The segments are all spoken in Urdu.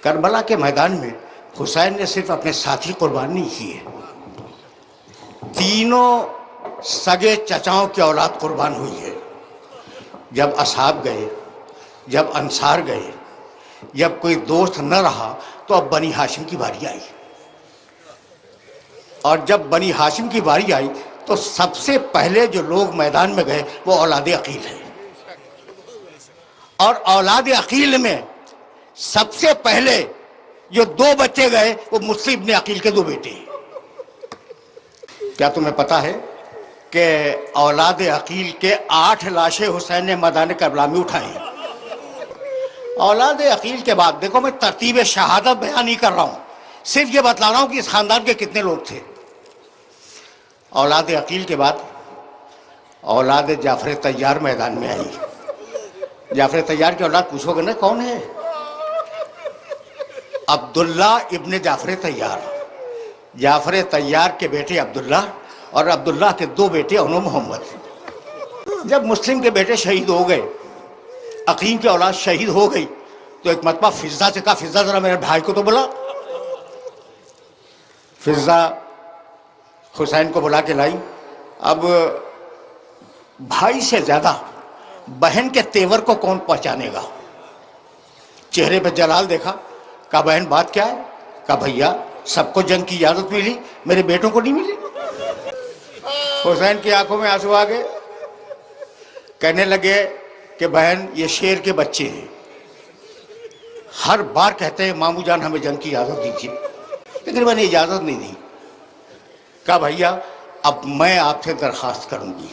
کربلا کے میدان میں حسین نے صرف اپنے ساتھی قربان نہیں کیے، تینوں سگے چچاؤں کی اولاد قربان ہوئی ہے۔ جب اصحاب گئے، جب انصار گئے، جب کوئی دوست نہ رہا تو اب بنی ہاشم کی باری آئی، اور جب بنی ہاشم کی باری آئی تو سب سے پہلے جو لوگ میدان میں گئے وہ اولاد عقیل ہے، اور اولاد عقیل میں سب سے پہلے جو دو بچے گئے وہ مسلم ابن عقیل کے دو بیٹے ہیں۔ کیا تمہیں پتا ہے کہ اولاد عقیل کے 8 لاشیں حسین نے میدان کربلا میں اٹھائے ہیں؟ اولاد عقیل کے بعد دیکھو، میں ترتیب شہادت بیان نہیں کر رہا ہوں، صرف یہ بتلا رہا ہوں کہ اس خاندان کے کتنے لوگ تھے۔ اولاد عقیل کے بعد اولاد جعفر طیار میدان میں آئی۔ جعفر طیار کی اولاد پوچھو گے نا کون ہے؟ عبداللہ ابن جعفر طیار، جعفر طیار کے بیٹے عبداللہ، اور عبداللہ کے دو بیٹے انو محمد۔ جب مسلم کے بیٹے شہید ہو گئے، عقیل کی اولاد شہید ہو گئی، تو ایک مرتبہ فضہ سے کہا، فضہ ذرا میرے بھائی کو تو بلا۔ فضہ حسین کو بلا کے لائی۔ اب بھائی سے زیادہ بہن کے تیور کو کون پہچانے گا؟ چہرے پہ جلال دیکھا، کہا بہن بات کیا ہے؟ کہا بھیا سب کو جنگ کی اجازت ملی، میرے بیٹوں کو نہیں ملی۔ حسین کی آنکھوں میں آنسو آ گئے، کہنے لگے کہ بہن یہ شیر کے بچے ہیں، ہر بار کہتے ہیں مامو جان ہمیں جنگ کی اجازت دیجیے، لیکن میں نے اجازت نہیں دی۔ کہا بھیا اب میں آپ سے درخواست کروں گی،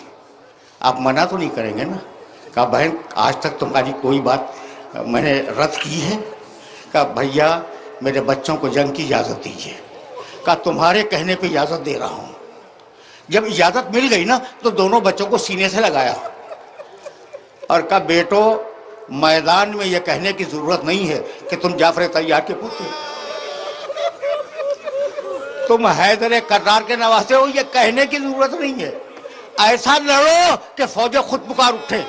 آپ منع تو نہیں کریں گے نا؟ کہا بہن آج تک تمہاری کوئی بات میں نے رد کی ہے؟ کہا بھیا میرے بچوں کو جنگ کی اجازت دیجیے۔ کہا تمہارے کہنے پہ اجازت دے رہا ہوں۔ جب اجازت مل گئی نا تو دونوں بچوں کو سینے سے لگایا اور کہا بیٹو میدان میں یہ کہنے کی ضرورت نہیں ہے کہ تم جعفر طیار کے پوتے، تم حیدر کرار کے نواسے ہو، یہ کہنے کی ضرورت نہیں ہے۔ ایسا لڑو کہ فوجیں خود پکار اٹھے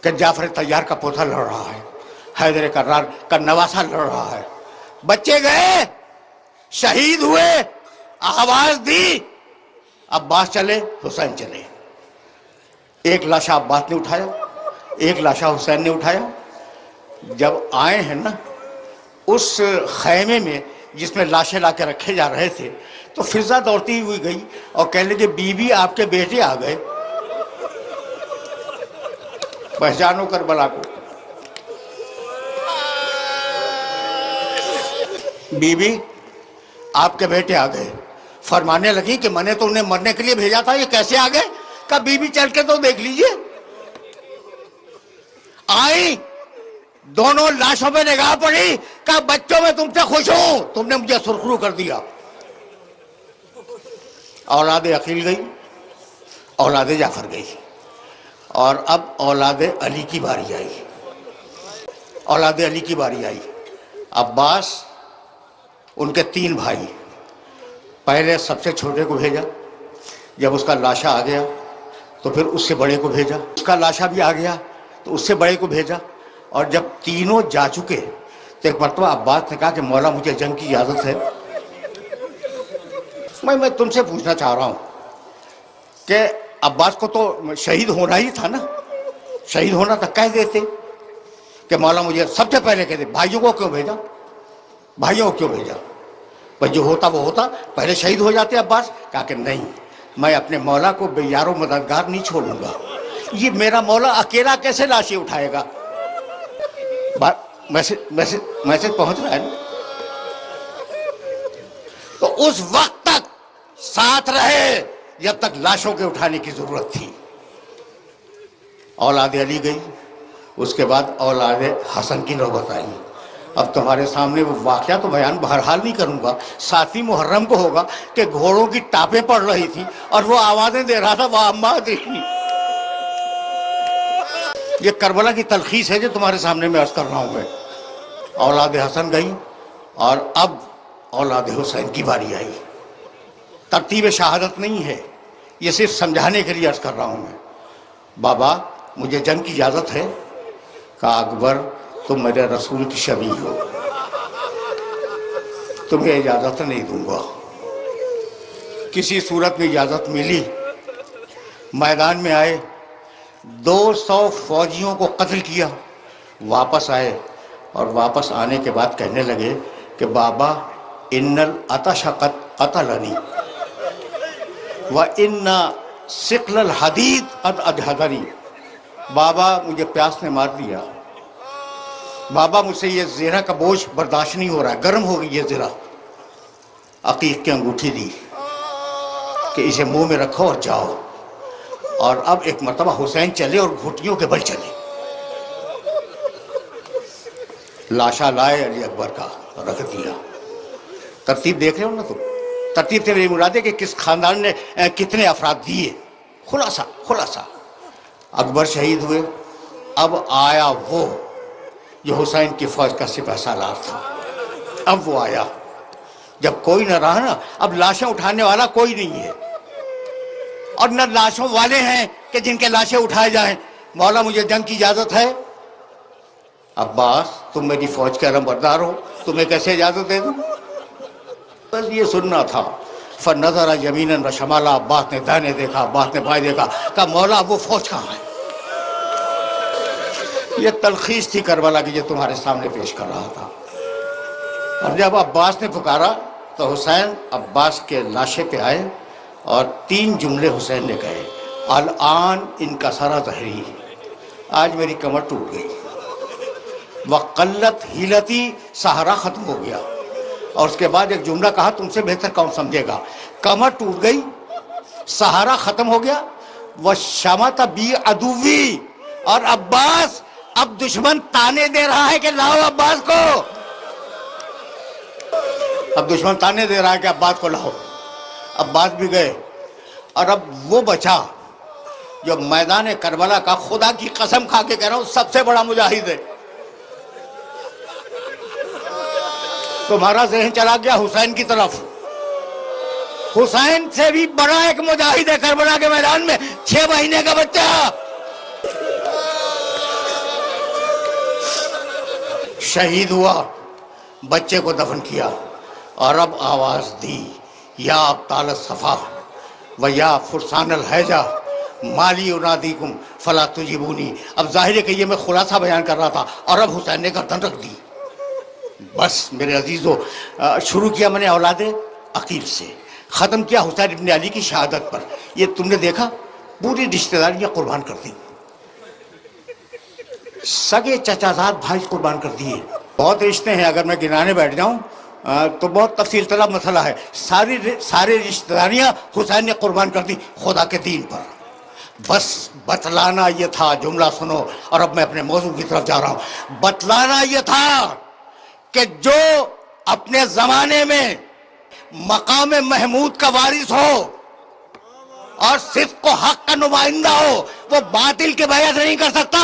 کہ جعفر طیار کا پوتا لڑ رہا ہے، حیدر کرار کا نواسا لڑ رہا ہے۔ بچے گئے، شہید ہوئے، آواز دی، عباس چلے، حسین چلے۔ ایک لاشا عباس نے اٹھایا، ایک لاشا حسین نے اٹھایا۔ جب آئے ہیں نا اس خیمے میں جس میں لاشیں لا کے رکھے جا رہے تھے، تو فضہ دوڑتی ہوئی گئی اور کہنے لگی بی بی آپ کے بیٹے آ گئے، پہچانو کربلا کو۔ بی بی آپ کے بیٹے آ گئے۔ فرمانے لگی کہ میں نے تو انہیں مرنے کے لیے بھیجا تھا، یہ کیسے آ گئے؟ کہا بی بی چل کے تو دیکھ لیجئے۔ آئی، دونوں لاشوں پہ نگاہ پڑی، کہا بچوں میں تم سے خوش ہوں، تم نے مجھے سرخرو کر دیا۔ اولاد عقیل گئی، اولاد جعفر گئی، اور اب اولاد علی کی باری آئی۔ اولاد علی کی باری آئی۔ عباس، ان کے 3 بھائی، پہلے سب سے چھوٹے کو بھیجا، جب اس کا لاشا آ گیا تو پھر اس سے بڑے کو بھیجا، اس کا لاشا بھی آ گیا تو اس سے بڑے کو بھیجا، اور جب تینوں جا چکے تو ایک مرتبہ عباس نے کہا کہ مولا مجھے جنگ کی اجازت ہے۔ میں تم سے پوچھنا چاہ رہا ہوں کہ عباس کو تو شہید ہونا ہی تھا نا، شہید ہونا تھا، کہہ دیتے کہ مولا مجھے سب سے پہلے کہہ دے، بھائیوں کو کیوں بھیجا؟ بھائیوں کو کیوں بھیجا؟ بھائی جو ہوتا وہ ہوتا، پہلے شہید ہو جاتے عباس۔ کہا کہ نہیں، میں اپنے مولا کو بے یار و مددگار نہیں چھوڑوں گا، یہ میرا مولا اکیلا کیسے لاشیں اٹھائے گا؟ میسج پہنچ رہا ہے نا؟ تو اس وقت تک ساتھ رہے جب تک لاشوں کے اٹھانے کی ضرورت تھی۔ اولاد علی گئی، اس کے بعد اولاد حسن کی نوبت آئی۔ اب تمہارے سامنے وہ واقعہ تو بیان بہرحال نہیں کروں گا، 7ویں محرم کو ہوگا کہ گھوڑوں کی ٹاپیں پڑ رہی تھی اور وہ آوازیں دے رہا تھا وَأَمَّا دیکھنی۔ یہ کربلا کی تلخیص ہے جو تمہارے سامنے میں عرض کر رہا ہوں میں۔ اولاد حسن گئی اور اب اولاد حسین کی باری آئی۔ ترتیب شہادت نہیں ہے، یہ صرف سمجھانے کے لیے عرض کر رہا ہوں میں۔ بابا مجھے جنگ کی اجازت ہے؟ کہا اکبر تم میرے رسول کی شبیہ ہو، تمہیں اجازت نہیں دوں گا۔ کسی صورت میں اجازت ملی، میدان میں آئے، 200 فوجیوں کو قتل کیا، واپس آئے اور واپس آنے کے بعد کہنے لگے کہ بابا ان العطش قد قتلنی وان ثقل الحدید قد اجہدنی، بابا مجھے پیاس نے مار دیا، بابا مجھ سے یہ زیرہ کا بوجھ برداشت نہیں ہو رہا ہے، گرم ہو گئی یہ زیرہ۔ عقیق کی انگوٹھی دی کہ اسے منہ میں رکھو اور جاؤ، اور اب ایک مرتبہ حسین چلے اور گھٹنوں کے بل چلے۔ لاشا لائے علی اکبر کا، رکھ دیا۔ ترتیب دیکھ رہے ہو نا تم؟ ترتیب سے میری مراد ہے کہ کس خاندان نے کتنے افراد دیے۔ خلاصہ اکبر شہید ہوئے، اب آیا وہ جو حسین کی فوج کا سپہ سالار تھا، اب وہ آیا۔ جب کوئی نہ رہا نا، اب لاشیں اٹھانے والا کوئی نہیں ہے، اور نہ لاشوں والے ہیں کہ جن کے لاشیں اٹھائے جائیں۔ مولا مجھے جنگ کی اجازت ہے؟ عباس تم میری فوج کے علم بردار ہو، تمہیں کیسے اجازت دے دوں؟ بس یہ سننا تھا۔ فنظر یمینا وشمالا، عباس نے دائیں دیکھا، عباس نے بائیں دیکھا، کہا مولا وہ فوج کہاں ہے؟ یہ تلخیص تھی کربلا کی جو تمہارے سامنے پیش کر رہا تھا۔ اور جب عباس نے پکارا تو حسین عباس کے لاشے پہ آئے اور 3 جملے حسین نے کہے، الان انکسر ظہری، آج میری کمر ٹوٹ گئی، وقلت حیلتی، سہارا ختم ہو گیا۔ اور اس کے بعد ایک جملہ کہا تم سے بہتر کون سمجھے گا، کمر ٹوٹ گئی، سہارا ختم ہو گیا، وشمت بی عدوی، اور عباس اب دشمن تانے دے رہا ہے کہ لاؤ عباس کو، اب دشمن تانے دے رہا ہے کہ عباس کو لاؤ۔ عباس بھی گئے، اور اب وہ بچا جو میدان کربلا کا، خدا کی قسم کھا کے کہہ رہا ہوں، سب سے بڑا مجاہد ہے۔ تمہارا ذہن چلا گیا حسین کی طرف، حسین سے بھی بڑا ایک مجاہد ہے کربلا کے میدان میں، 6 مہینے کا بچہ شہید ہوا، بچے کو دفن کیا، اور اب آواز دی، یا ابطال الصفا و یا فرسان الحیجہ مالی انادیکم فلا تجیبونی۔ اب ظاہر ہے کہ یہ میں خلاصہ بیان کر رہا تھا، اور اب حسین نے گردن رکھ دی۔ بس میرے عزیزو، شروع کیا میں نے اولاد عقیل سے، ختم کیا حسین ابن علی کی شہادت پر۔ یہ تم نے دیکھا پوری رشتہ داریاں قربان کر دی، سگے چچا زاد بھائی قربان کر دیے۔ بہت رشتے ہیں، اگر میں گنانے بیٹھ جاؤں تو بہت تفصیل طلب مسئلہ ہے۔ سارے رشتہ داریاں حسین نے قربان کر دی خدا کے دین پر۔ بس بتلانا یہ تھا، جملہ سنو، اور اب میں اپنے موضوع کی طرف جا رہا ہوں۔ بتلانا یہ تھا کہ جو اپنے زمانے میں مقام محمود کا وارث ہو اور صدق و حق کا نمائندہ ہو، وہ باطل کے بیعت نہیں کر سکتا۔